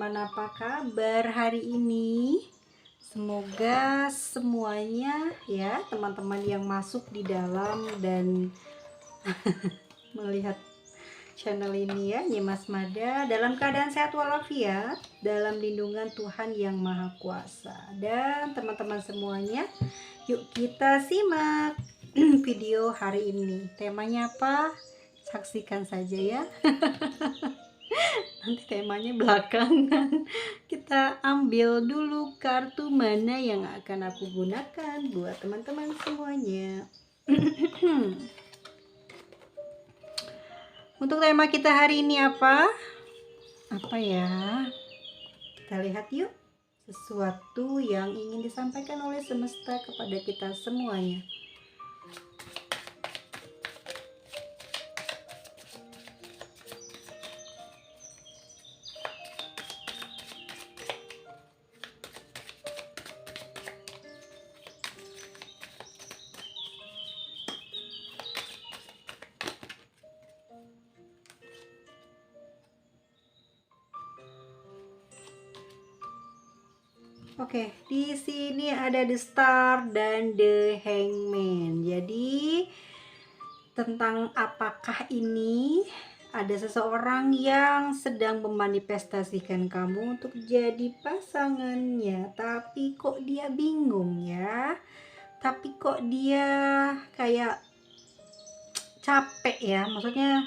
teman-teman, apa kabar hari ini? Semoga semuanya ya, teman-teman yang masuk di dalam dan melihat channel ini ya, Nyimas Mada, dalam keadaan sehat walafiat, dalam lindungan Tuhan yang Maha Kuasa. Dan teman-teman semuanya, yuk kita simak video hari ini. Temanya apa? Saksikan saja ya. Nanti temanya belakangan. Kita ambil dulu kartu mana yang akan aku gunakan buat teman-teman semuanya. Untuk tema kita hari ini apa? Apa ya? Kita lihat yuk. Sesuatu yang ingin disampaikan oleh semesta kepada kita semuanya. Oke, di sini ada The Star dan The Hangman. Jadi, tentang apakah ini ada seseorang yang sedang memanifestasikan kamu untuk jadi pasangannya, tapi kok dia bingung ya? Tapi kok dia kayak capek ya? Maksudnya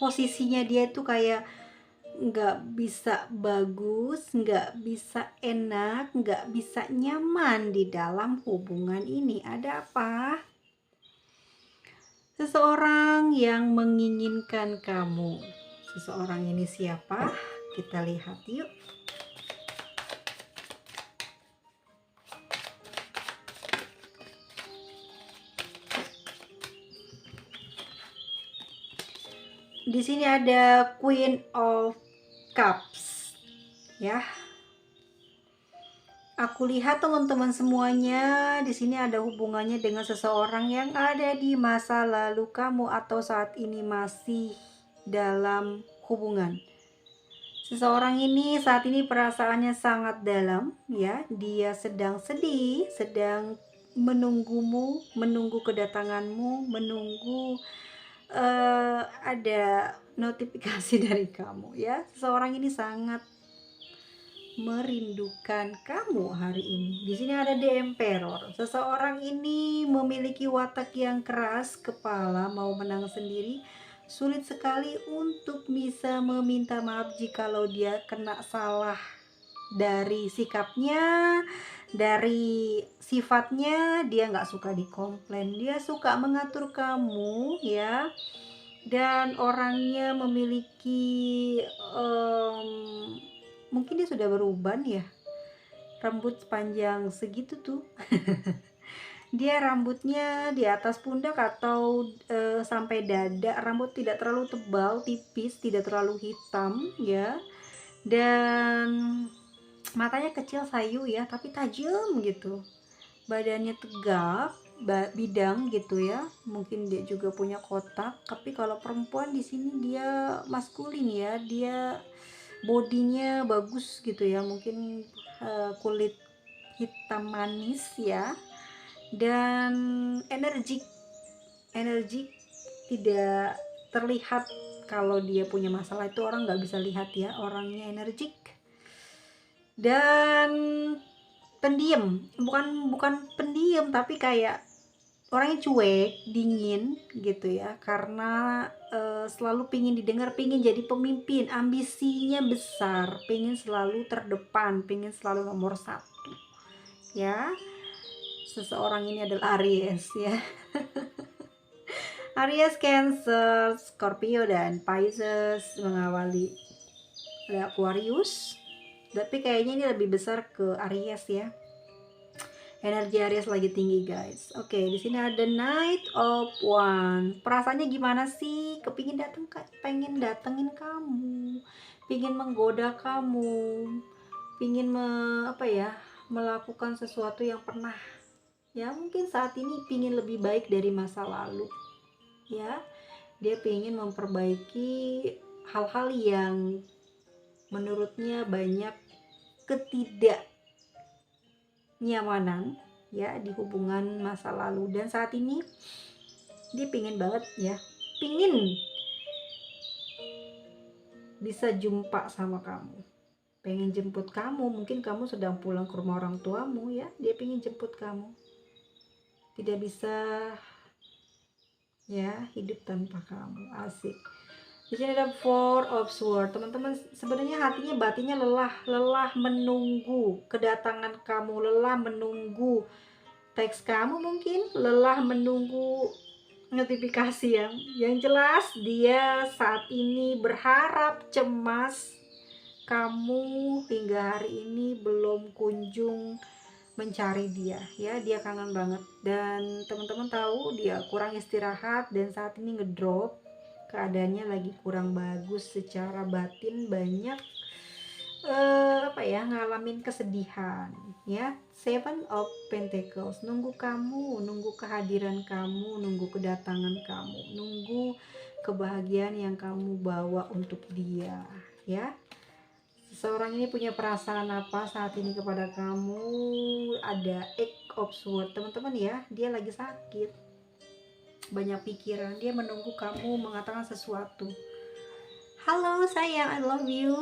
posisinya dia tuh kayak nggak bisa bagus, nggak bisa enak, nggak bisa nyaman di dalam hubungan ini. Ada apa? Seseorang yang menginginkan kamu. Seseorang ini siapa? Kita lihat yuk. Di sini ada Queen of Cups. Ya. Aku lihat teman-teman semuanya di sini ada hubungannya dengan seseorang yang ada di masa lalu kamu atau saat ini masih dalam hubungan. Seseorang ini saat ini perasaannya sangat dalam ya, dia sedang sedih, sedang menunggumu, menunggu kedatanganmu, menunggu ada notifikasi dari kamu ya. Seseorang ini sangat merindukan kamu hari ini. Di sini ada The Emperor. Seseorang ini memiliki watak yang keras kepala, mau menang sendiri. Sulit sekali untuk bisa meminta maaf jikalau dia kena salah dari sikapnya, dari sifatnya. Dia nggak suka dikomplain, dia suka mengatur kamu ya. Dan orangnya memiliki mungkin dia sudah beruban ya, rambut sepanjang segitu tuh. Dia rambutnya di atas pundak atau sampai dada, rambut tidak terlalu tebal, tipis, tidak terlalu hitam ya, dan matanya kecil sayu ya, tapi tajam gitu. Badannya tegap, bidang gitu ya, mungkin dia juga punya kotak. Tapi kalau perempuan di sini dia maskulin ya, dia bodinya bagus gitu ya, mungkin kulit hitam manis ya, dan energik tidak terlihat. Kalau dia punya masalah itu orang nggak bisa lihat ya, orangnya energik dan pendiam, bukan pendiam tapi kayak orangnya cuek, dingin gitu ya, karena selalu pingin didengar, pingin jadi pemimpin, ambisinya besar, pingin selalu terdepan, pingin selalu nomor satu ya. Seseorang ini adalah Aries ya. Aries, Cancer, Scorpio, dan Pisces mengawali Aquarius, tapi kayaknya ini lebih besar ke Aries ya. Energi Aries lagi tinggi guys. Oke, di sini ada Knight of Wands. Perasaannya gimana sih? Pengen datengin kamu, pengen menggoda kamu, pengen melakukan sesuatu yang pernah ya, mungkin saat ini pengen lebih baik dari masa lalu ya. Dia pengen memperbaiki hal-hal yang menurutnya banyak ketidaknyamanan ya di hubungan masa lalu, dan saat ini dia pingin banget ya, pingin bisa jumpa sama kamu, pengen jemput kamu. Mungkin kamu sedang pulang ke rumah orang tuamu ya, dia pingin jemput kamu, tidak bisa ya hidup tanpa kamu. Asik. Di sini ada Four of Swords. Teman-teman, sebenarnya hatinya batinnya lelah menunggu kedatangan kamu, lelah menunggu teks kamu, mungkin lelah menunggu notifikasi yang jelas dia saat ini berharap, cemas kamu hingga hari ini belum kunjung mencari dia ya. Dia kangen banget, dan teman-teman tahu dia kurang istirahat dan saat ini ngedrop, keadaannya lagi kurang bagus secara batin, banyak ngalamin kesedihan ya. Seven of Pentacles, nunggu kamu, nunggu kehadiran kamu, nunggu kedatangan kamu, nunggu kebahagiaan yang kamu bawa untuk dia ya. Seseorang ini punya perasaan apa saat ini kepada kamu? Ada Eight of Swords teman-teman ya, dia lagi sakit, banyak pikiran, dia menunggu kamu mengatakan sesuatu. Halo sayang, I love you.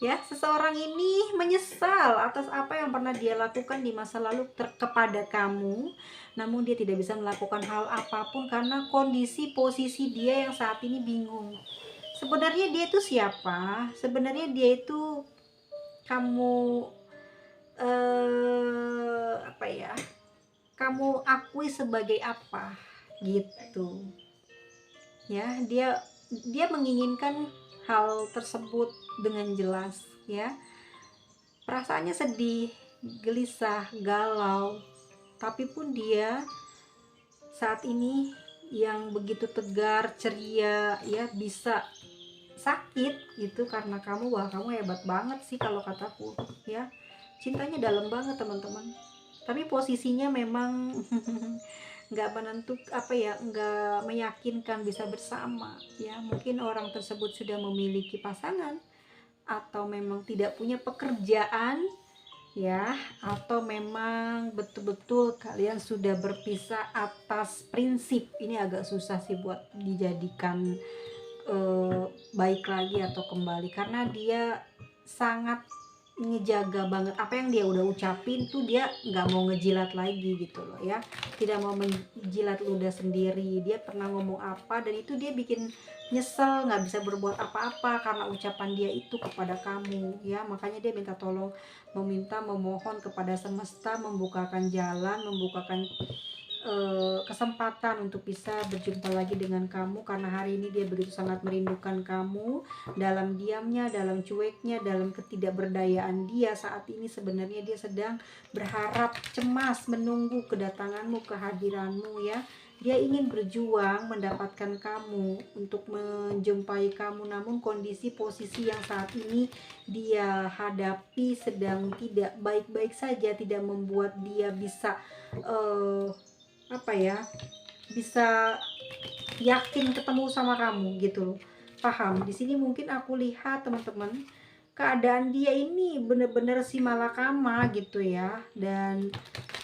Ya, seseorang ini menyesal atas apa yang pernah dia lakukan di masa lalu kepada kamu, namun dia tidak bisa melakukan hal apapun karena kondisi posisi dia yang saat ini bingung. Sebenarnya dia itu siapa? Sebenarnya dia itu kamu kamu akui sebagai apa gitu ya. Dia menginginkan hal tersebut dengan jelas ya. Perasaannya sedih, gelisah, galau, tapi pun dia saat ini yang begitu tegar, ceria ya, bisa sakit gitu karena kamu. Wah, kamu hebat banget sih kalau kataku ya. Cintanya dalam banget teman-teman, tapi posisinya memang nggak menentu nggak meyakinkan bisa bersama ya. Mungkin orang tersebut sudah memiliki pasangan, atau memang tidak punya pekerjaan ya, atau memang betul-betul kalian sudah berpisah atas prinsip. Ini agak susah sih buat dijadikan baik lagi atau kembali, karena dia sangat ngejaga banget apa yang dia udah ucapin tuh. Dia nggak mau ngejilat lagi gitu loh ya, tidak mau menjilat ludah sendiri. Dia pernah ngomong apa dan itu dia bikin nyesel, nggak bisa berbuat apa-apa karena ucapan dia itu kepada kamu ya. Makanya dia minta tolong, memohon kepada semesta membukakan jalan, membukakan kesempatan untuk bisa berjumpa lagi dengan kamu, karena hari ini dia begitu sangat merindukan kamu. Dalam diamnya, dalam cueknya, dalam ketidakberdayaan dia saat ini, sebenarnya dia sedang berharap, cemas menunggu kedatanganmu, kehadiranmu ya. Dia ingin berjuang mendapatkan kamu, untuk menjumpai kamu, namun kondisi posisi yang saat ini dia hadapi sedang tidak baik-baik saja, tidak membuat dia bisa bisa yakin ketemu sama kamu gitu loh. Paham? Di sini mungkin aku lihat teman-teman, keadaan dia ini bener-bener si malakama gitu ya. Dan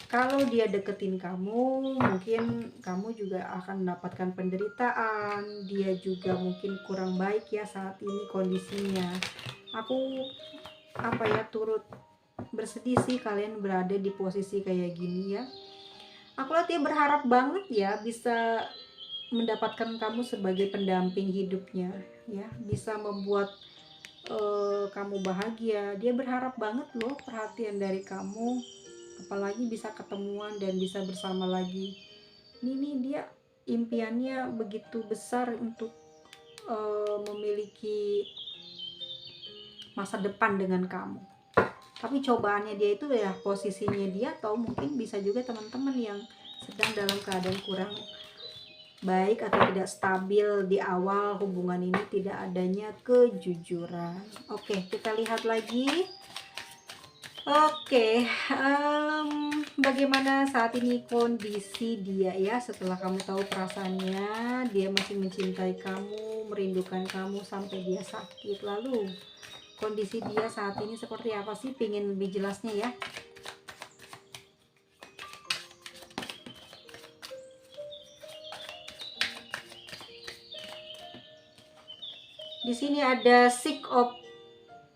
kalau dia deketin kamu, mungkin kamu juga akan mendapatkan penderitaan. Dia juga mungkin kurang baik ya saat ini kondisinya. Aku turut bersedih sih kalian berada di posisi kayak gini ya. Aku lihat dia berharap banget ya bisa mendapatkan kamu sebagai pendamping hidupnya ya, bisa membuat kamu bahagia. Dia berharap banget loh perhatian dari kamu, apalagi bisa ketemuan dan bisa bersama lagi. Ini dia impiannya begitu besar untuk memiliki masa depan dengan kamu. Tapi cobaannya dia itu ya posisinya dia, atau mungkin bisa juga teman-teman yang sedang dalam keadaan kurang baik atau tidak stabil di awal hubungan ini, tidak adanya kejujuran. Oke, kita lihat lagi Oke, bagaimana saat ini kondisi dia ya, setelah kamu tahu perasaannya, dia masih mencintai kamu, merindukan kamu sampai dia sakit. Lalu kondisi dia saat ini seperti apa sih? Pengen lebih jelasnya ya. Di sini ada Six of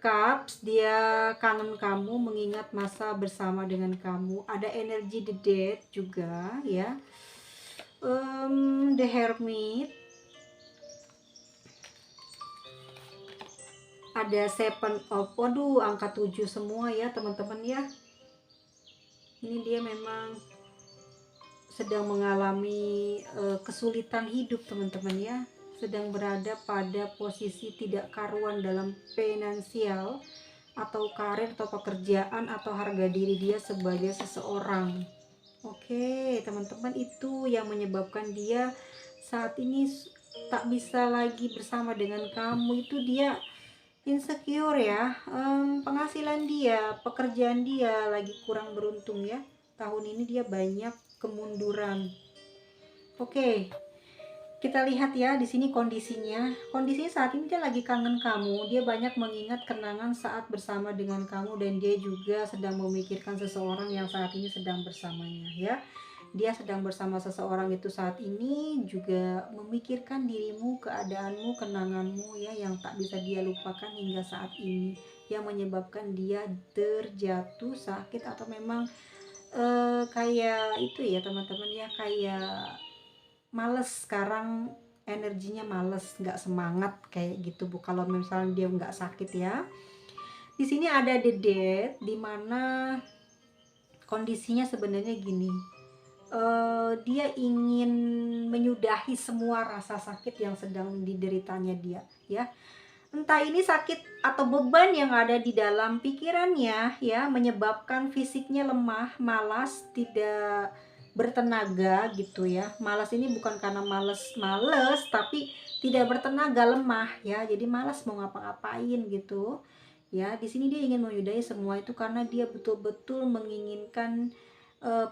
Cups, dia kangen kamu, mengingat masa bersama dengan kamu. Ada energi The Dead juga ya. The Hermit, ada Seven of, waduh angka 7 semua ya teman-teman ya. Ini dia memang sedang mengalami kesulitan hidup teman-teman ya, sedang berada pada posisi tidak karuan dalam finansial atau karir atau pekerjaan atau harga diri dia sebagai seseorang. Oke teman-teman, itu yang menyebabkan dia saat ini tak bisa lagi bersama dengan kamu. Itu dia insecure ya. Penghasilan dia, pekerjaan dia lagi kurang beruntung ya. Tahun ini dia banyak kemunduran. Oke, kita lihat ya di sini kondisinya. Kondisinya saat ini dia lagi kangen kamu. Dia banyak mengingat kenangan saat bersama dengan kamu, dan dia juga sedang memikirkan seseorang yang saat ini sedang bersamanya ya. Dia sedang bersama seseorang itu saat ini, juga memikirkan dirimu, keadaanmu, kenanganmu ya, yang tak bisa dia lupakan hingga saat ini, yang menyebabkan dia terjatuh sakit atau memang kayak itu ya teman-teman ya, kayak males sekarang, energinya males, nggak semangat kayak gitu Bu, kalau misalnya dia nggak sakit ya. Di sini ada The Dead, dimana kondisinya sebenarnya gini, dia ingin menyudahi semua rasa sakit yang sedang dideritanya dia ya. Entah ini sakit atau beban yang ada di dalam pikirannya ya, menyebabkan fisiknya lemah, malas, tidak bertenaga gitu ya. Malas ini bukan karena males, tapi tidak bertenaga, lemah ya. Jadi malas mau ngapa-ngapain gitu. Ya, di sini dia ingin menyudahi semua itu karena dia betul-betul menginginkan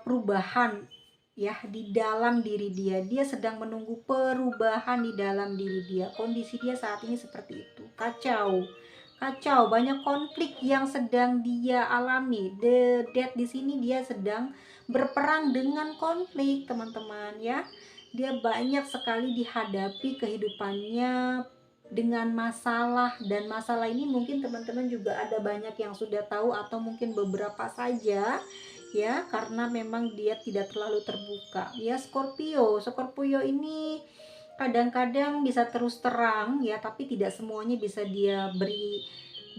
perubahan ya di dalam diri dia. Dia sedang menunggu perubahan di dalam diri dia. Kondisi dia saat ini seperti itu, kacau, banyak konflik yang sedang dia alami. The Dead di sini dia sedang berperang dengan konflik teman-teman ya. Dia banyak sekali dihadapi kehidupannya dengan masalah, dan masalah ini mungkin teman-teman juga ada banyak yang sudah tahu atau mungkin beberapa saja ya, karena memang dia tidak terlalu terbuka ya. Scorpio ini kadang-kadang bisa terus terang ya, tapi tidak semuanya bisa dia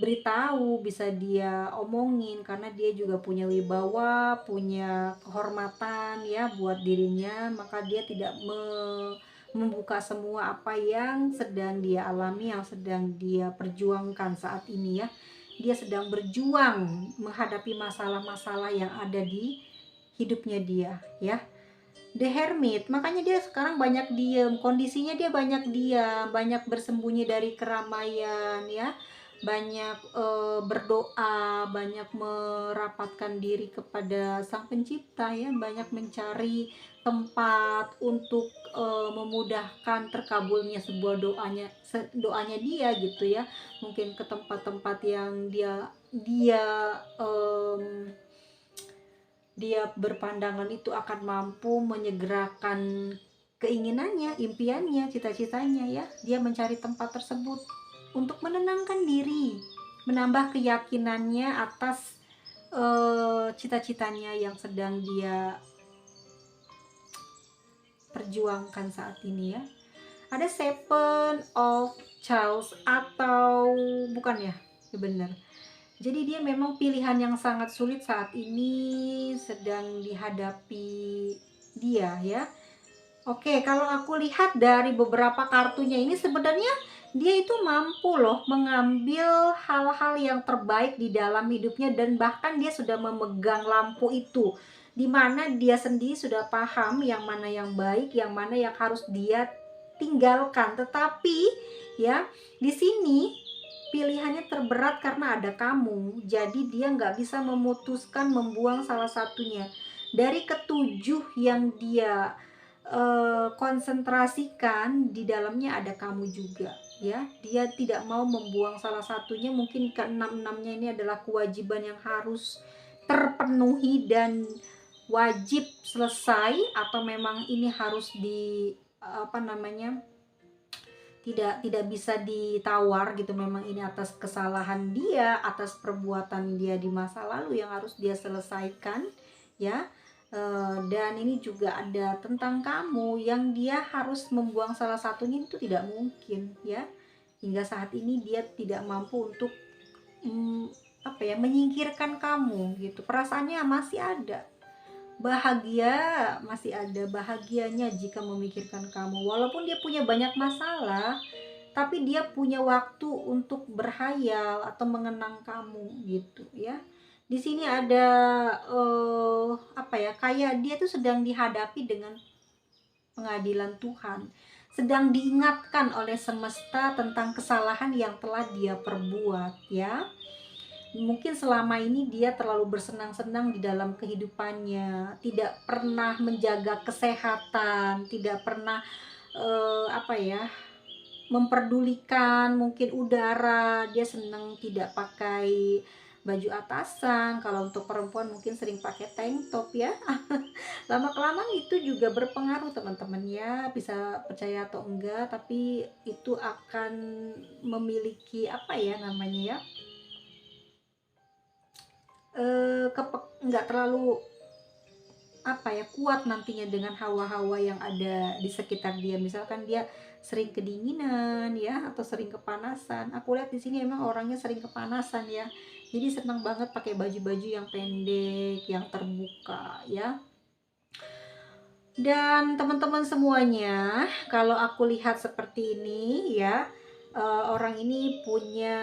beritahu, bisa dia omongin, karena dia juga punya wibawa, punya kehormatan ya buat dirinya, maka dia tidak membuka semua apa yang sedang dia alami, yang sedang dia perjuangkan saat ini ya. Dia sedang berjuang menghadapi masalah-masalah yang ada di hidupnya dia ya. The Hermit, makanya dia sekarang banyak diem, kondisinya dia banyak diam, banyak bersembunyi dari keramaian ya, banyak berdoa, banyak merapatkan diri kepada Sang Pencipta ya, banyak mencari tempat untuk memudahkan terkabulnya sebuah doanya dia gitu ya. Mungkin ke tempat-tempat yang dia berpandangan itu akan mampu menyegerakan keinginannya, impiannya, cita-citanya ya. Dia mencari tempat tersebut untuk menenangkan diri, menambah keyakinannya atas cita-citanya yang sedang dia perjuangkan saat ini ya. Ada Seven of Chaos, atau bukan ya? Ya benar. Jadi dia memang pilihan yang sangat sulit saat ini sedang dihadapi dia ya. Oke, kalau aku lihat dari beberapa kartunya ini, sebenarnya dia itu mampu loh mengambil hal-hal yang terbaik di dalam hidupnya, dan bahkan dia sudah memegang lampu itu, dimana dia sendiri sudah paham yang mana yang baik, yang mana yang harus dia tinggalkan. Tetapi ya, di sini pilihannya terberat karena ada kamu. Jadi dia nggak bisa memutuskan membuang salah satunya. Dari ketujuh yang dia konsentrasikan, di dalamnya ada kamu juga, ya. Dia tidak mau membuang salah satunya. Mungkin keenam-enamnya ini adalah kewajiban yang harus terpenuhi dan wajib selesai, atau memang ini harus di apa namanya, tidak bisa ditawar gitu. Memang ini atas kesalahan dia, atas perbuatan dia di masa lalu yang harus dia selesaikan, ya. Dan ini juga ada tentang kamu yang dia harus membuang salah satunya, itu tidak mungkin, ya. Hingga saat ini dia tidak mampu untuk mm, apa ya, menyingkirkan kamu gitu. Perasaannya masih ada, bahagia masih ada, bahagianya jika memikirkan kamu. Walaupun dia punya banyak masalah, tapi dia punya waktu untuk berhayal atau mengenang kamu gitu, ya. Di sini ada apa ya, kayak dia tuh sedang dihadapi dengan pengadilan Tuhan, sedang diingatkan oleh semesta tentang kesalahan yang telah dia perbuat, ya. Mungkin selama ini dia terlalu bersenang-senang di dalam kehidupannya, tidak pernah menjaga kesehatan, tidak pernah apa ya, memperdulikan mungkin udara. Dia senang tidak pakai baju atasan, kalau untuk perempuan mungkin sering pakai tank top, ya. Lama-kelamaan itu juga berpengaruh teman-teman, ya. Bisa percaya atau enggak, tapi itu akan memiliki apa ya namanya, ya, nggak terlalu apa ya, kuat nantinya dengan hawa-hawa yang ada di sekitar dia. Misalkan dia sering kedinginan, ya, atau sering kepanasan. Aku lihat di sini emang orangnya sering kepanasan, ya. Jadi senang banget pakai baju-baju yang pendek, yang terbuka, ya. Dan teman-teman semuanya, kalau aku lihat seperti ini, ya, orang ini punya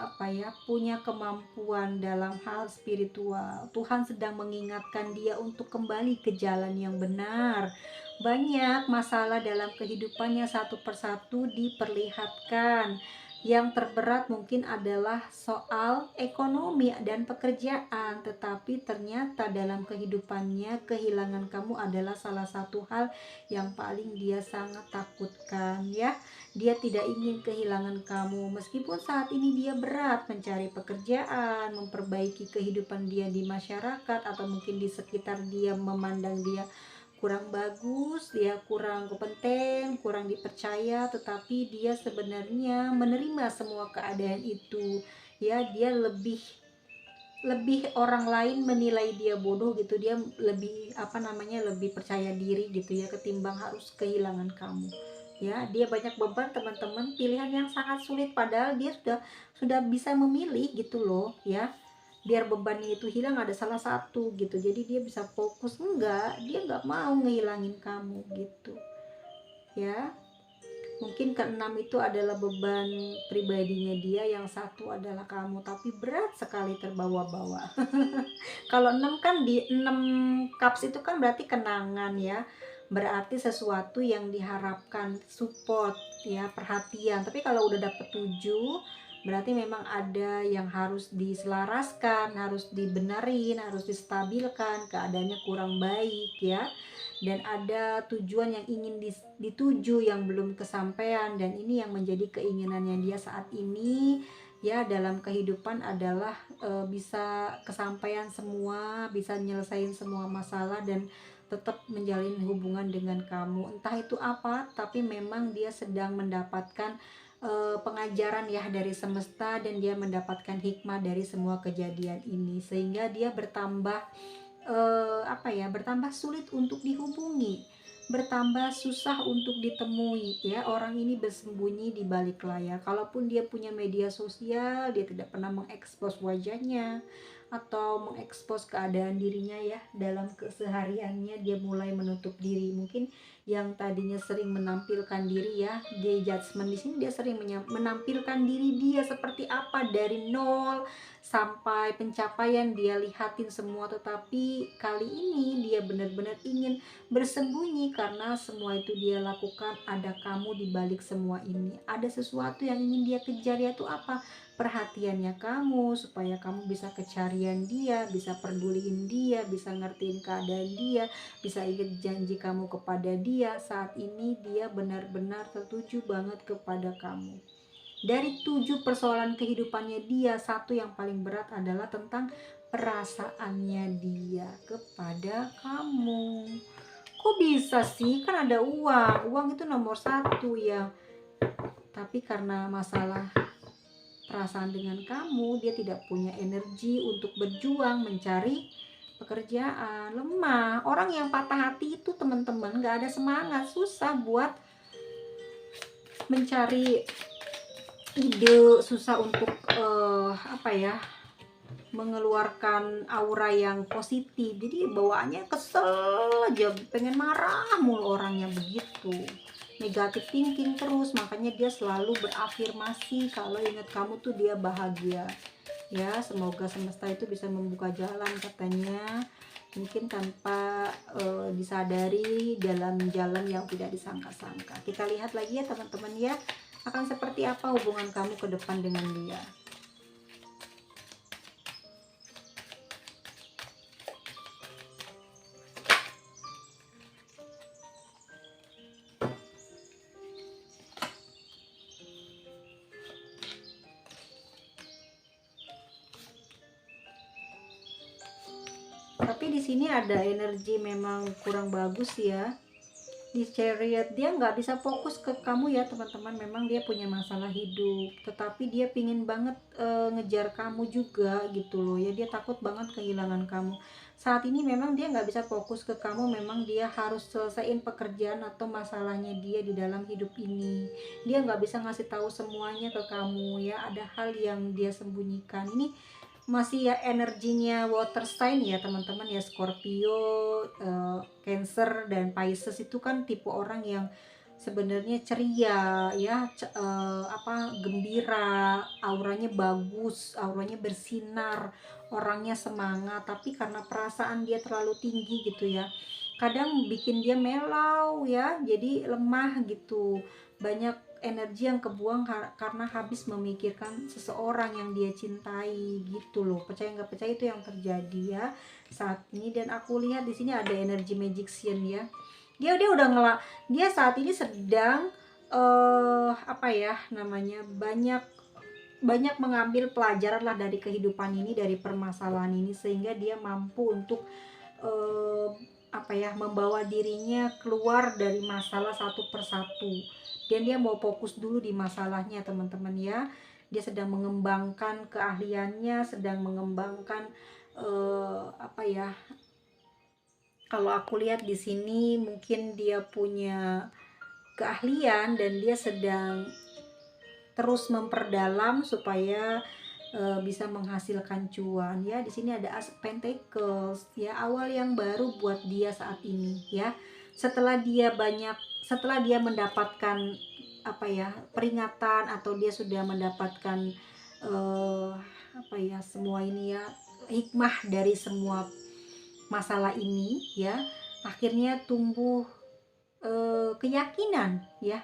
apa ya, punya kemampuan dalam hal spiritual. Tuhan sedang mengingatkan dia untuk kembali ke jalan yang benar. Banyak masalah dalam kehidupannya satu persatu diperlihatkan. Yang terberat mungkin adalah soal ekonomi dan pekerjaan, tetapi ternyata dalam kehidupannya kehilangan kamu adalah salah satu hal yang paling dia sangat takutkan, ya. Dia tidak ingin kehilangan kamu, meskipun saat ini dia berat mencari pekerjaan, memperbaiki kehidupan dia di masyarakat, atau mungkin di sekitar dia memandang dia kurang bagus, dia kurang kompeten, kurang dipercaya, tetapi dia sebenarnya menerima semua keadaan itu, ya. Dia lebih lebih orang lain menilai dia bodoh gitu, dia lebih apa namanya, lebih percaya diri gitu, ya, ketimbang harus kehilangan kamu, ya. Dia banyak beban teman-teman, pilihan yang sangat sulit, padahal dia sudah bisa memilih gitu loh, ya. Biar bebannya itu hilang, ada salah satu gitu, jadi dia bisa fokus. Enggak, dia nggak mau ngehilangin kamu gitu, ya. Mungkin keenam itu adalah beban pribadinya dia, yang satu adalah kamu, tapi berat sekali terbawa-bawa. Kalau 6 kan, di 6 cups itu kan berarti kenangan, ya. Berarti sesuatu yang diharapkan, support, ya, perhatian. Tapi kalau udah dapet 7, berarti memang ada yang harus diselaraskan, harus dibenerin, harus distabilkan, keadaannya kurang baik, ya. Dan ada tujuan yang ingin dituju yang belum kesampaian, dan ini yang menjadi keinginannya dia saat ini, ya, dalam kehidupan adalah bisa kesampaian semua, bisa nyelesain semua masalah, dan tetap menjalin hubungan dengan kamu. Entah itu apa, tapi memang dia sedang mendapatkan pengajaran, ya, dari semesta, dan dia mendapatkan hikmah dari semua kejadian ini, sehingga dia bertambah apa ya, bertambah sulit untuk dihubungi, bertambah susah untuk ditemui, ya. Orang ini bersembunyi di balik layar. Kalaupun dia punya media sosial, dia tidak pernah mengekspos wajahnya atau mengekspos keadaan dirinya, ya. Dalam kesehariannya dia mulai menutup diri. Mungkin yang tadinya sering menampilkan diri, ya, di judgment di sini dia sering menampilkan diri dia seperti apa dari nol sampai pencapaian dia lihatin semua, tetapi kali ini dia benar-benar ingin bersembunyi karena semua itu dia lakukan ada kamu di balik semua ini. Ada sesuatu yang ingin dia kejar, yaitu apa? Perhatiannya kamu, supaya kamu bisa kecarian dia, bisa peduliin dia, bisa ngertiin keadaan dia, bisa ingat janji kamu kepada dia. Saat ini dia benar-benar tertuju banget kepada kamu. Dari 7 persoalan kehidupannya dia, satu yang paling berat adalah tentang perasaannya dia kepada kamu. Kok bisa sih? Kan ada uang. Uang itu nomor satu ya. Tapi karena masalah perasaan dengan kamu, dia tidak punya energi untuk berjuang mencari pekerjaan. Lemah. Orang yang patah hati itu teman-teman gak ada semangat, susah buat mencari ide, susah untuk mengeluarkan aura yang positif. Jadi bawaannya kesel aja, pengen marah mulu orangnya begitu, negatif thinking terus. Makanya dia selalu berafirmasi kalau ingat kamu tuh dia bahagia ya. Semoga semesta itu bisa membuka jalan katanya, mungkin tanpa disadari, dalam jalan yang tidak disangka-sangka. Kita lihat lagi ya teman-teman ya, akan seperti apa hubungan kamu ke depan dengan dia. Tapi di sini ada energi memang kurang bagus ya. Di Chariot dia nggak bisa fokus ke kamu ya teman-teman. Memang dia punya masalah hidup, tetapi dia pingin banget ngejar kamu juga gitu loh ya. Dia takut banget kehilangan kamu. Saat ini memang dia nggak bisa fokus ke kamu. Memang dia harus selesaiin pekerjaan atau masalahnya dia di dalam hidup ini. Dia nggak bisa ngasih tahu semuanya ke kamu ya. Ada hal yang dia sembunyikan. Ini masih ya energinya water sign ya teman-teman ya. Scorpio, Cancer dan Pisces itu kan tipe orang yang sebenarnya ceria ya, gembira, auranya bagus, auranya bersinar, orangnya semangat. Tapi karena perasaan dia terlalu tinggi gitu ya, kadang bikin dia melau ya, jadi lemah gitu. Banyak energi yang kebuang karena habis memikirkan seseorang yang dia cintai gitu loh. Percaya nggak percaya itu yang terjadi ya saat ini. Dan aku lihat di sini ada energi magician ya. Dia udah dia saat ini sedang banyak mengambil pelajaran lah dari kehidupan ini, dari permasalahan ini, sehingga dia mampu untuk membawa dirinya keluar dari masalah satu persatu. Dan dia mau fokus dulu di masalahnya teman-teman ya. Dia sedang mengembangkan keahliannya, sedang mengembangkan kalau aku lihat di sini mungkin dia punya keahlian dan dia sedang terus memperdalam supaya bisa menghasilkan cuan ya. Di sini ada As Pentacles ya, awal yang baru buat dia saat ini ya. Setelah dia mendapatkan peringatan, atau dia sudah mendapatkan semua ini ya, hikmah dari semua masalah ini ya, akhirnya tumbuh keyakinan ya,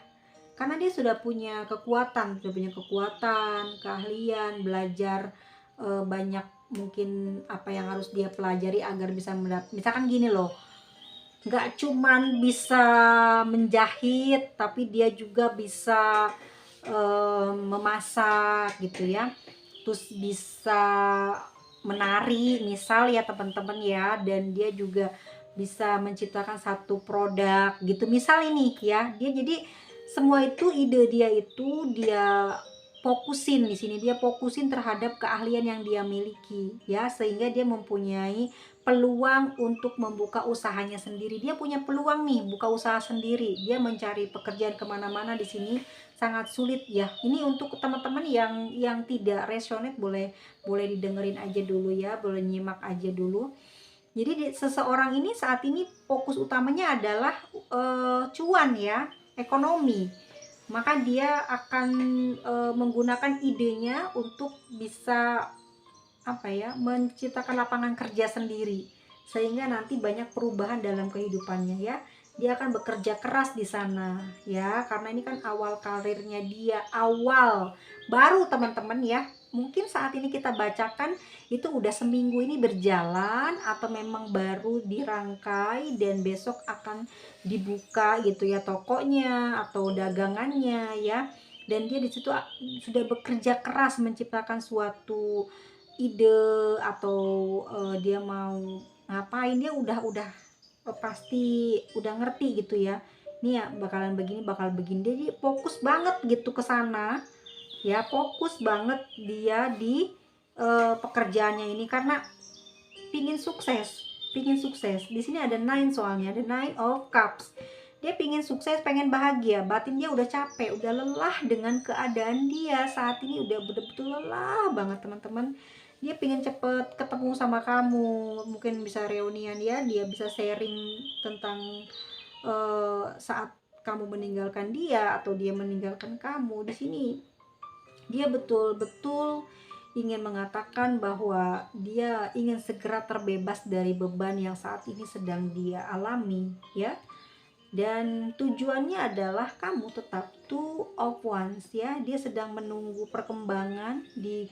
karena dia sudah punya kekuatan, keahlian, belajar banyak mungkin apa yang harus dia pelajari agar bisa misalkan gini loh, nggak cuman bisa menjahit, tapi dia juga bisa memasak gitu ya, terus bisa menari misal ya teman-teman ya, dan dia juga bisa menciptakan satu produk gitu misal ini ya. Dia jadi semua itu ide dia itu dia fokusin di sini, dia fokusin terhadap keahlian yang dia miliki ya, sehingga dia mempunyai peluang untuk membuka usahanya sendiri. Dia punya peluang nih buka usaha sendiri. Dia mencari pekerjaan kemana-mana di sini sangat sulit ya. Ini untuk teman-teman yang tidak resonate boleh didengerin aja dulu ya, boleh nyimak aja dulu. Jadi seseorang ini saat ini fokus utamanya adalah cuan ya, ekonomi. Maka dia akan menggunakan idenya untuk bisa apa ya, menciptakan lapangan kerja sendiri, sehingga nanti banyak perubahan dalam kehidupannya ya. Dia akan bekerja keras di sana ya, karena ini kan awal karirnya dia, awal baru teman-teman ya. Mungkin saat ini kita bacakan itu udah seminggu ini berjalan, atau memang baru dirangkai dan besok akan dibuka gitu ya tokonya atau dagangannya ya. Dan dia di situ sudah bekerja keras menciptakan suatu ide, atau dia mau ngapain, dia udah pasti udah ngerti gitu ya. Ini ya bakalan begini, bakal begini. Jadi fokus banget gitu ke sana ya, fokus banget dia di pekerjaannya ini karena pingin sukses, pingin sukses. Di sini ada nine, soalnya ada nine of cups. Dia pingin sukses, pengen bahagia. Batin dia udah capek, udah lelah dengan keadaan dia saat ini, udah betul-betul lelah banget teman-teman. Dia pingin cepet ketemu sama kamu, mungkin bisa reunian ya, dia bisa sharing tentang saat kamu meninggalkan dia atau dia meninggalkan kamu. Di sini dia betul-betul ingin mengatakan bahwa dia ingin segera terbebas dari beban yang saat ini sedang dia alami ya. Dan tujuannya adalah kamu tetap two of wands ya. Dia sedang menunggu perkembangan di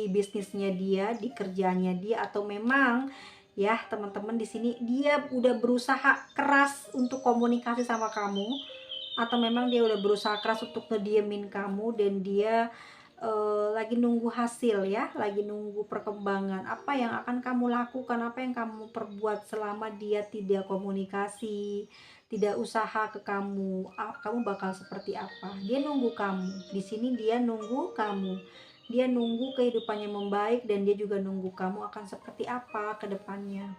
bisnisnya dia, di kerjanya dia, atau memang ya teman-teman di sini dia udah berusaha keras untuk komunikasi sama kamu, atau memang dia udah berusaha keras untuk ngediemin kamu, dan dia lagi nunggu hasil ya, lagi nunggu perkembangan apa yang akan kamu lakukan, apa yang kamu perbuat selama dia tidak komunikasi, tidak usaha ke kamu. Kamu bakal seperti apa? Dia nunggu kamu. Di sini dia nunggu kamu. Dia nunggu kehidupannya membaik, dan dia juga nunggu kamu akan seperti apa ke depannya.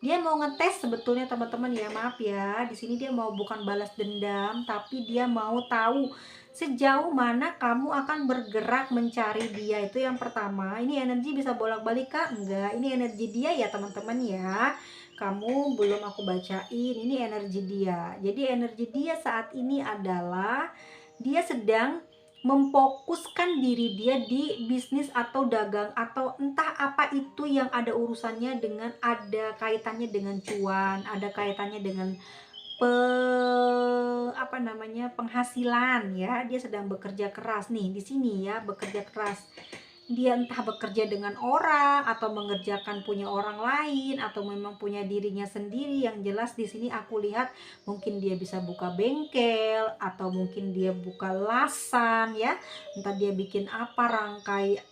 Dia mau ngetes sebetulnya teman-teman ya, maaf ya. Di sini dia mau bukan balas dendam, tapi dia mau tahu sejauh mana kamu akan bergerak mencari dia. Itu yang pertama. Ini energi bisa bolak-balik kah? Enggak. Ini energi dia ya teman-teman ya. Kamu belum aku bacain. Ini energi dia. Jadi energi dia saat ini adalah dia sedang memfokuskan diri dia di bisnis atau dagang, atau entah apa itu yang ada urusannya dengan, ada kaitannya dengan cuan, ada kaitannya dengan apa namanya, penghasilan ya. Dia sedang bekerja keras nih di sini ya, bekerja keras. Dia entah bekerja dengan orang atau mengerjakan punya orang lain, atau memang punya dirinya sendiri. Yang jelas di sini aku lihat mungkin dia bisa buka bengkel, atau mungkin dia buka lasan ya, entah dia bikin apa, rangkai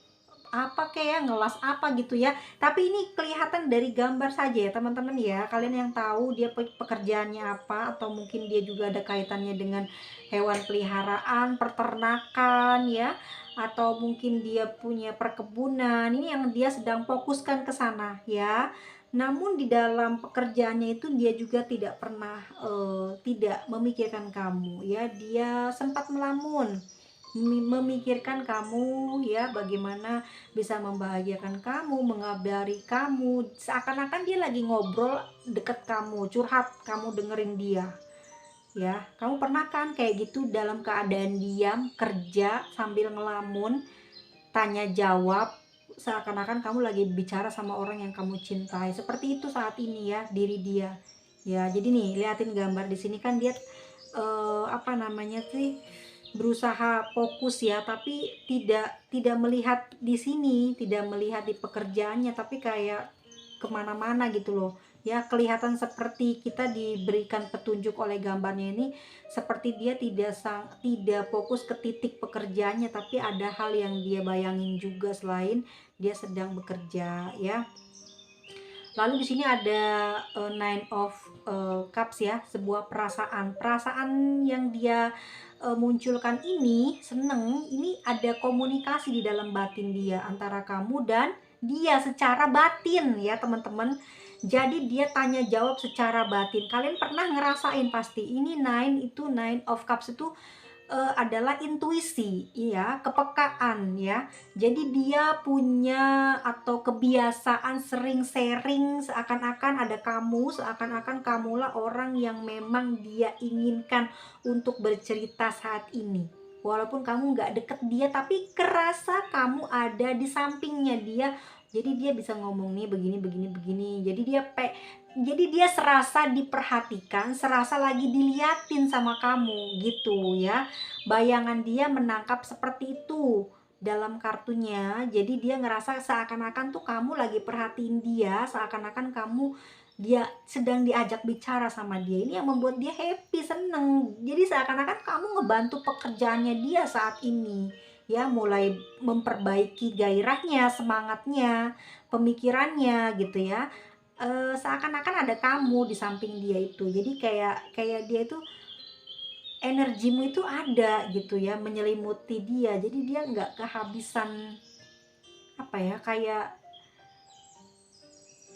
apa kayak ngelas apa gitu ya. Tapi ini kelihatan dari gambar saja ya teman-teman ya. Kalian yang tahu dia pekerjaannya apa, atau mungkin dia juga ada kaitannya dengan hewan peliharaan, peternakan ya, atau mungkin dia punya perkebunan. Ini yang dia sedang fokuskan ke sana ya. Namun di dalam pekerjaannya itu dia juga tidak pernah tidak memikirkan kamu ya. Dia sempat melamun, memikirkan kamu ya, bagaimana bisa membahagiakan kamu, mengabari kamu, seakan-akan dia lagi ngobrol deket kamu, curhat, kamu dengerin dia ya. Kamu pernah kan kayak gitu, dalam keadaan diam, kerja sambil ngelamun, tanya jawab, seakan-akan kamu lagi bicara sama orang yang kamu cintai. Seperti itu saat ini ya diri dia ya. Jadi nih liatin gambar di sini kan dia apa namanya sih, berusaha fokus ya, tapi tidak melihat di sini, tidak melihat di pekerjaannya, tapi kayak kemana-mana gitu loh ya. Kelihatan seperti kita diberikan petunjuk oleh gambarnya ini, seperti dia tidak fokus ke titik pekerjaannya, tapi ada hal yang dia bayangin juga selain dia sedang bekerja ya. Lalu di sini ada nine of cups ya, sebuah perasaan yang dia munculkan ini, seneng. Ini ada komunikasi di dalam batin dia antara kamu dan dia secara batin ya teman-teman. Jadi dia tanya jawab secara batin. Kalian pernah ngerasain pasti. Ini nine of cups itu adalah intuisi ya, kepekaan ya. Jadi dia punya atau kebiasaan sering sharing, seakan-akan ada kamu, seakan-akan kamulah orang yang memang dia inginkan untuk bercerita saat ini. Walaupun kamu nggak deket dia, tapi kerasa kamu ada di sampingnya dia, Jadi dia bisa ngomong nih begini begini begini. Jadi dia serasa diperhatikan, serasa lagi diliatin sama kamu gitu ya. Bayangan dia menangkap seperti itu dalam kartunya. Jadi dia ngerasa seakan-akan tuh kamu lagi perhatiin dia, seakan-akan dia sedang diajak bicara sama dia. Ini yang membuat dia happy, seneng. Jadi seakan-akan kamu ngebantu pekerjaannya dia saat ini. Ya, mulai memperbaiki gairahnya, semangatnya, pemikirannya gitu ya. Seakan-akan ada kamu di samping dia itu. Jadi kayak kayak dia itu energimu itu ada gitu ya, menyelimuti dia. Jadi dia nggak kehabisan apa ya, kayak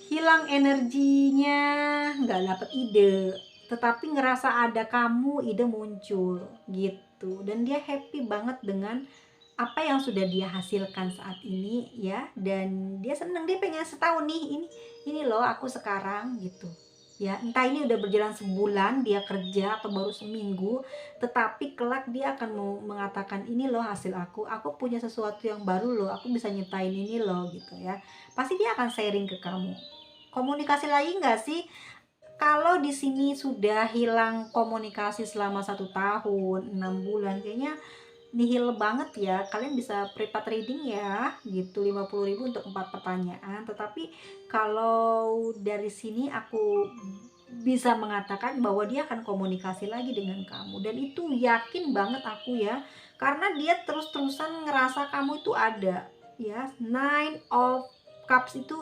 hilang energinya, nggak dapet ide, tetapi ngerasa ada kamu, ide muncul gitu. Dan dia happy banget dengan apa yang sudah dia hasilkan saat ini ya, dan dia seneng, dia pengen setahun nih, ini loh aku sekarang gitu ya. Entah ini udah berjalan sebulan dia kerja atau baru seminggu, tetapi kelak dia akan mau mengatakan ini loh hasil aku punya sesuatu yang baru loh, aku bisa nyiptain ini loh gitu ya. Pasti dia akan sharing ke kamu. Komunikasi lagi nggak sih? Kalau di sini sudah hilang komunikasi selama 1 tahun 6 bulan, kayaknya nihil banget ya. Kalian bisa private reading ya gitu, 50.000 untuk 4 pertanyaan. Tetapi kalau dari sini aku bisa mengatakan bahwa dia akan komunikasi lagi dengan kamu, dan itu yakin banget aku ya, karena dia terus-terusan ngerasa kamu itu ada ya. Nine of Cups itu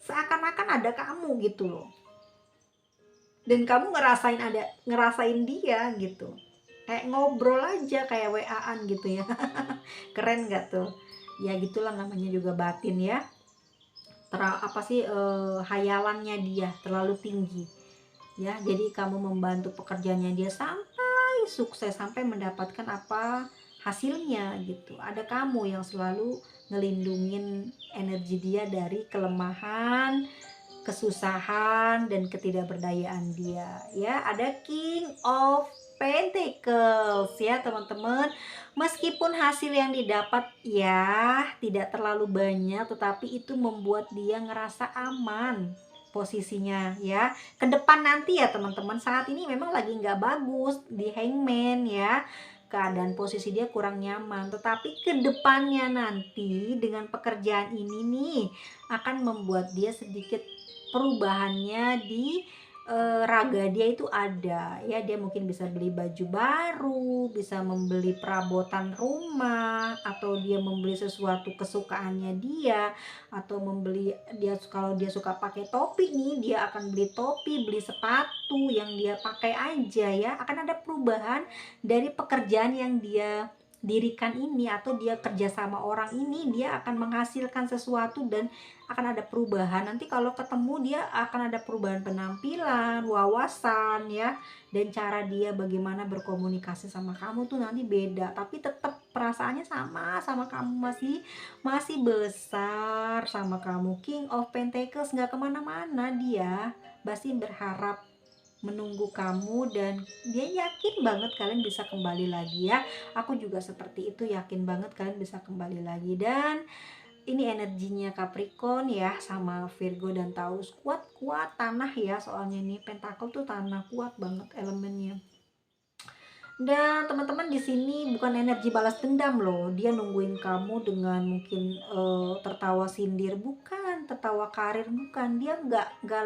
seakan-akan ada kamu gitu loh, dan kamu ngerasain dia gitu, kayak ngobrol aja, kayak WA-an gitu ya. Keren nggak tuh? Ya gitulah, namanya juga batin ya. Apa sih, hayalannya dia terlalu tinggi ya. Jadi kamu membantu pekerjaannya dia sampai sukses, sampai mendapatkan apa hasilnya gitu. Ada kamu yang selalu ngelindungin energi dia dari kelemahan, kesusahan, dan ketidakberdayaan dia ya. Ada King of Pentacles ya teman-teman. Meskipun hasil yang didapat ya tidak terlalu banyak, tetapi itu membuat dia ngerasa aman posisinya ya. Ke depan nanti ya teman-teman, saat ini memang lagi nggak bagus di Hangman ya, keadaan posisi dia kurang nyaman, tetapi ke depannya nanti dengan pekerjaan ini nih akan membuat dia sedikit perubahannya di raga dia itu ada ya. Dia mungkin bisa beli baju baru, bisa membeli perabotan rumah, atau dia membeli sesuatu kesukaannya dia, atau membeli kalau dia suka pakai topi nih, dia akan beli topi, beli sepatu yang dia pakai aja ya. Akan ada perubahan dari pekerjaan yang dia dirikan ini, atau dia kerja sama orang ini, dia akan menghasilkan sesuatu dan akan ada perubahan. Nanti kalau ketemu dia akan ada perubahan penampilan, wawasan ya, dan cara dia bagaimana berkomunikasi sama kamu tuh nanti beda, tapi tetap perasaannya sama kamu, masih besar sama kamu. King of Pentacles nggak kemana-mana, dia pasti berharap menunggu kamu, dan dia yakin banget kalian bisa kembali lagi ya. Aku juga seperti itu, yakin banget kalian bisa kembali lagi. Dan ini energinya Capricorn ya, sama Virgo dan Taurus, kuat-kuat tanah ya. Soalnya ini Pentacle tuh tanah, kuat banget elemennya. Dan teman-teman, di sini bukan energi balas dendam loh. Dia nungguin kamu dengan mungkin tertawa sindir, bukan, tertawa karir, bukan. Dia nggak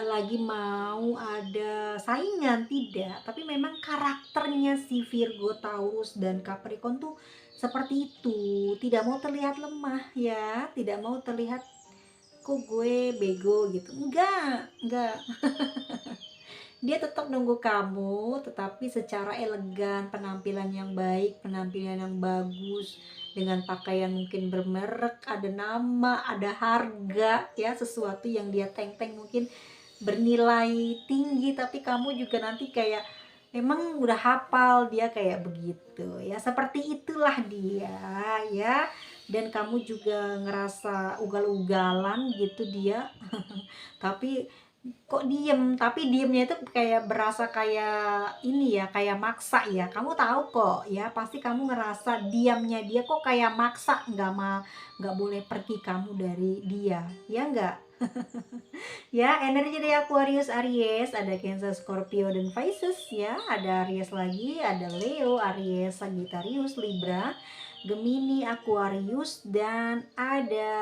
lagi mau ada saingan, tidak. Tapi memang karakternya si Virgo, Taurus, dan Capricorn tuh seperti itu. Tidak mau terlihat lemah ya, tidak mau terlihat kok gue bego gitu. Enggak. Dia tetap nunggu kamu, tetapi secara elegan, penampilan yang baik, penampilan yang bagus, dengan pakaian mungkin bermerek, ada nama, ada harga ya, sesuatu yang dia teng-teng mungkin bernilai tinggi, tapi kamu juga nanti kayak emang udah hafal dia kayak begitu ya. Seperti itulah dia ya. Dan kamu juga ngerasa ugal-ugalan gitu dia. Tapi kok diem, tapi diemnya itu kayak berasa kayak ini ya, kayak maksa ya. Kamu tahu kok ya, pasti kamu ngerasa diamnya dia kok kayak maksa, nggak boleh pergi kamu dari dia, ya nggak? Ya, energi dari Aquarius, Aries, ada Cancer, Scorpio, dan Pisces ya. Ada Aries lagi, ada Leo, Aries, Sagittarius, Libra, Gemini, Aquarius, dan ada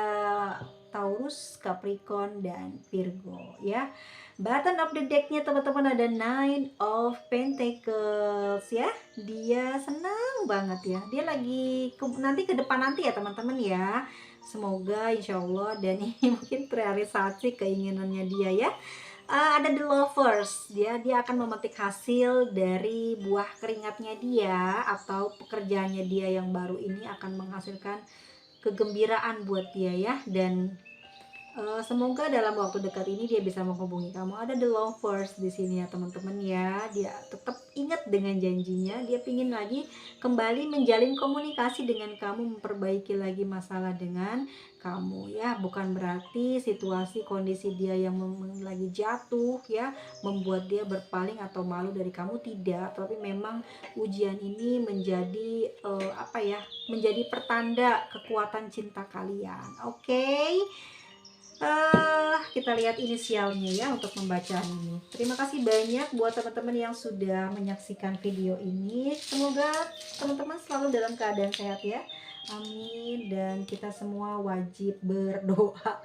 Taurus, Capricorn, dan Virgo ya. Button of the decknya teman-teman ada Nine of Pentacles ya. Dia senang banget ya. Dia lagi nanti ke depan nanti ya teman-teman ya. Semoga insya Allah dan ini mungkin terrealisasi keinginannya dia ya. Ada the lovers, dia akan memetik hasil dari buah keringatnya dia atau pekerjaannya dia yang baru ini akan menghasilkan kegembiraan buat dia ya. Dan semoga dalam waktu dekat ini dia bisa menghubungi kamu. Ada the lovers di sini ya teman-teman ya. Dia tetap ingat dengan janjinya. Dia pingin lagi kembali menjalin komunikasi dengan kamu, memperbaiki lagi masalah dengan kamu ya. Bukan berarti situasi kondisi dia yang lagi jatuh ya membuat dia berpaling atau malu dari kamu, tidak. Tapi memang ujian ini menjadi menjadi pertanda kekuatan cinta kalian. Oke. Kita lihat inisialnya ya untuk membaca ini. Terima kasih banyak buat teman-teman yang sudah menyaksikan video ini. Semoga teman-teman selalu dalam keadaan sehat ya. Amin. Dan kita semua wajib berdoa.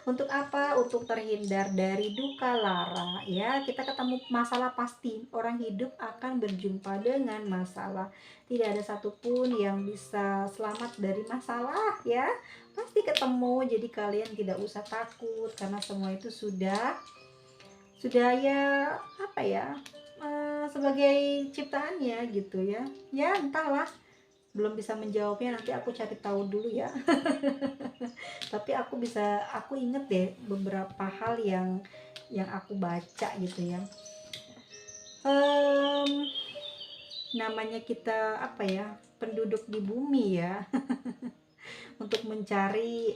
Untuk apa? Untuk terhindar dari duka lara ya. Kita ketemu masalah pasti. Orang hidup akan berjumpa dengan masalah. Tidak ada satupun yang bisa selamat dari masalah ya. Pasti ketemu, jadi kalian tidak usah takut karena semua itu sudah ya sebagai ciptaannya gitu ya. Ya entahlah, belum bisa menjawabnya, nanti aku cari tahu dulu ya. Tapi aku inget deh beberapa hal yang aku baca gitu ya. Namanya kita penduduk di bumi ya. Untuk mencari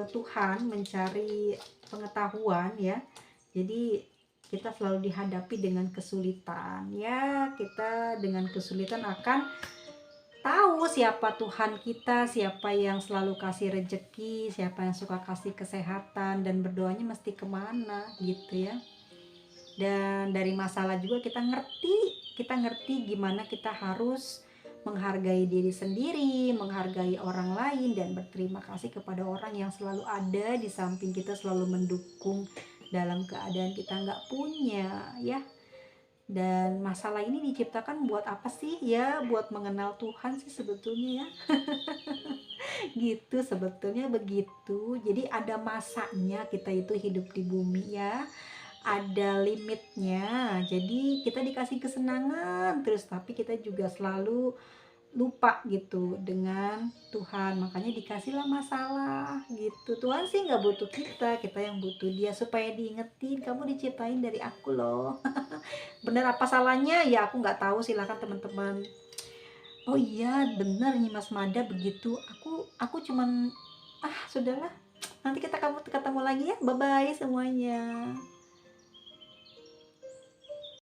Tuhan, mencari pengetahuan ya. Jadi kita selalu dihadapi dengan kesulitan ya. Kita dengan kesulitan akan tahu siapa Tuhan kita, siapa yang selalu kasih rejeki, siapa yang suka kasih kesehatan, dan berdoanya mesti kemana gitu ya. Dan dari masalah juga kita ngerti gimana kita harus menghargai diri sendiri, menghargai orang lain, dan berterima kasih kepada orang yang selalu ada di samping kita, selalu mendukung dalam keadaan kita nggak punya ya. Dan masalah ini diciptakan buat apa sih ya? Buat mengenal Tuhan sih sebetulnya ya. Gitu sebetulnya begitu. Jadi ada masanya kita itu hidup di bumi ya. Ada limitnya. Jadi kita dikasih kesenangan terus, tapi kita juga selalu lupa gitu dengan Tuhan, makanya dikasihlah masalah gitu. Tuhan sih nggak butuh kita, kita yang butuh dia, supaya diingetin kamu diciptain dari aku loh. Bener apa salahnya ya, aku nggak tahu, silakan teman-teman. Oh iya bener nih Mas Mada begitu, aku cuman sudahlah, nanti kita ketemu lagi ya, bye bye semuanya.